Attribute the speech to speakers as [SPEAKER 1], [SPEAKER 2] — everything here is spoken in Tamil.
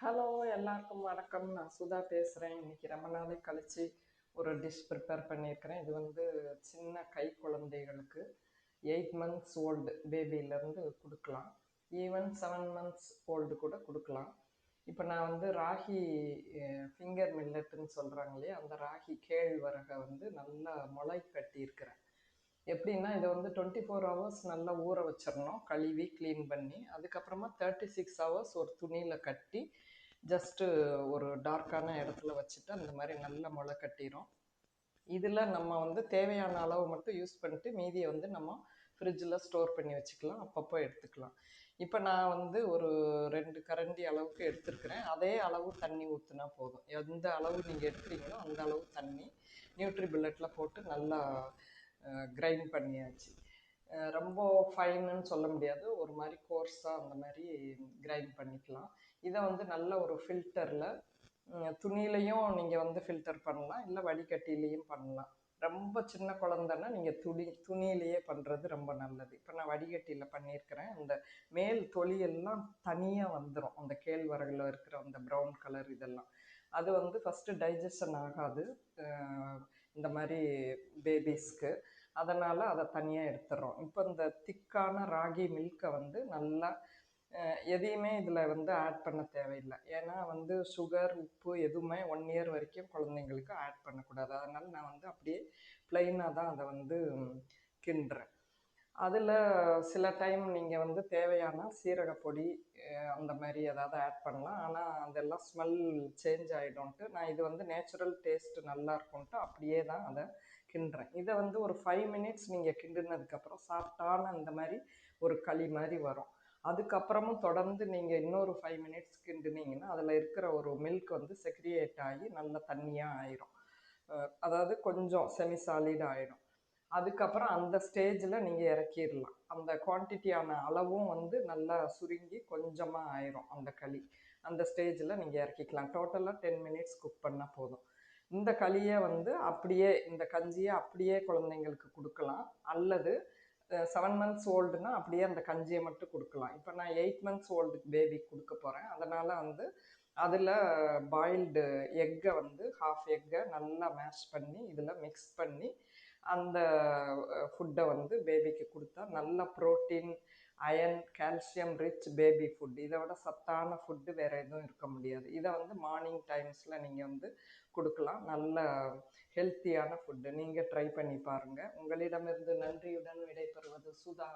[SPEAKER 1] ஹலோ, எல்லாருக்கும் வணக்கம். நான் சுதா பேசுகிறேன். இன்னைக்கு ரொம்ப நாளைக்கு கழிச்சு ஒரு டிஷ் ப்ரிப்பேர் பண்ணியிருக்கிறேன். இது வந்து சின்ன கை குழந்தைகளுக்கு 8 months ஓல்டு பேபியிலேருந்து கொடுக்கலாம். ஈவன் 7 months ஓல்டு கூட கொடுக்கலாம். இப்போ நான் வந்து ராகி ஃபிங்கர் மில்லட்டுன்னு சொல்கிறாங்க இல்லையா, அந்த ராகி கேழ்வரகை வந்து நல்லா முளை கட்டியிருக்கிறேன். எப்படின்னா இதை வந்து 24 hours நல்லா ஊற வச்சிடணும், கழுவி க்ளீன் பண்ணி. அதுக்கப்புறமா 36 hours ஒரு துணியில் கட்டி ஜஸ்ட்டு ஒரு டார்க்கான இடத்துல வச்சுட்டு அந்த மாதிரி நல்லா முளை கட்டிடும். இதில் நம்ம வந்து தேவையான அளவு மட்டும் யூஸ் பண்ணிட்டு மீதியை வந்து நம்ம ஃப்ரிட்ஜில் ஸ்டோர் பண்ணி வச்சுக்கலாம், அப்பப்போ எடுத்துக்கலாம். இப்போ நான் வந்து ஒரு 2 கரண்டி அளவுக்கு எடுத்துருக்கிறேன். அதே அளவு தண்ணி ஊற்றினா போதும். எந்த அளவு நீங்கள் எடுக்கிறீங்களோ அந்த அளவு தண்ணி நியூட்ரி பில்லட்டில் போட்டு நல்லா கிரைண்ட் பண்ணியாச்சு. ரொம்ப ஃபைனுன்னு சொல்ல முடியாது, ஒரு மாதிரி கோர்ஸாக அந்த மாதிரி கிரைண்ட் பண்ணிக்கலாம். இதை வந்து நல்ல ஒரு ஃபில்டரில் துணியிலையும் நீங்கள் வந்து ஃபில்டர் பண்ணலாம், இல்லை வடிகட்டிலையும் பண்ணலாம். ரொம்ப சின்ன குழந்தைன்னா நீங்கள் துணியிலையே பண்ணுறது ரொம்ப நல்லது. இப்போ நான் வடிகட்டியில் பண்ணியிருக்கிறேன். அந்த மேல் தொலியெல்லாம் தனியாக வந்துடும், அந்த கேழ்வரகுல இருக்கிற அந்த ப்ரௌன் கலர் இதெல்லாம். அது வந்து ஃபஸ்ட்டு டைஜஷன் ஆகாது இந்த மாதிரி பேபிஸ்க்கு. அதனால் அதை தனியாக எடுத்துடுறோம். இப்போ இந்த திக்கான ராகி மில்கை வந்து நல்லா எதையுமே இதில் வந்து ஆட் பண்ண தேவையில்லை. ஏன்னா வந்து சுகர், உப்பு எதுவுமே 1 year வரைக்கும் குழந்தைங்களுக்கு ஆட் பண்ணக்கூடாது. அதனால் நான் வந்து அப்படியே ப்ளைனாக தான் அதை வந்து கிண்டுறேன். அதில் சில டைம் நீங்கள் வந்து தேவையான சீரகப்பொடி அந்த மாதிரி ஏதாவது ஆட் பண்ணலாம். ஆனால் அதெல்லாம் ஸ்மெல் சேஞ்ச் ஆகிடும்ன்ட்டு நான் இது வந்து நேச்சுரல் டேஸ்ட்டு நல்லா இருக்கும்ன்ட்டு அப்படியே தான் அதை கிண்டுறேன். இதை வந்து ஒரு 5 minutes நீங்கள் கிண்டுனதுக்கப்புறம் சாஃப்டான இந்த மாதிரி ஒரு களி மாதிரி வரும். அதுக்கப்புறமும் தொடர்ந்து நீங்கள் இன்னொரு 5 minutes கிண்டுனீங்கன்னா அதில் இருக்கிற ஒரு மில்க் வந்து செக்ரியேட் ஆகி நல்ல தண்ணியாக ஆயிரும். அதாவது கொஞ்சம் செமி சாலிட் ஆகிடும். அதுக்கப்புறம் அந்த ஸ்டேஜில் நீங்கள் இறக்கிடலாம். அந்த குவான்டிட்டியான அளவும் வந்து நல்லா சுருங்கி கொஞ்சமாக ஆயிரும் அந்த களி. அந்த ஸ்டேஜில் நீங்கள் இறக்கிக்கலாம். டோட்டலாக 10 minutes குக் பண்ணால் போதும். இந்த களியை வந்து அப்படியே, இந்த கஞ்சியை அப்படியே குழந்தைங்களுக்கு கொடுக்கலாம். அல்லது 7 months ஓல்டுனா அப்படியே அந்த கஞ்சியை மட்டும் கொடுக்கலாம். இப்போ நான் 8 months ஓல்டு பேபிக்கு கொடுக்க போகிறேன். அதனால் வந்து அதில் பாயில்டு எக்கை வந்து ஹாஃப் எக்கை நல்லா மேஷ் பண்ணி இதில் மிக்ஸ் பண்ணி அந்த ஃபுட்டை வந்து பேபிக்கு கொடுத்தா நல்ல protein, iron, calcium rich baby food. இதை விட சத்தான ஃபுட்டு வேறு எதுவும் இருக்க முடியாது. இதை வந்து மார்னிங் டைம்ஸில் நீங்கள் வந்து கொடுக்கலாம். நல்ல ஹெல்த்தியான ஃபுட்டு. நீங்கள் ட்ரை பண்ணி பாருங்கள். உங்களிடமிருந்து நன்றியுடன் விடைபெறுவது சுதா.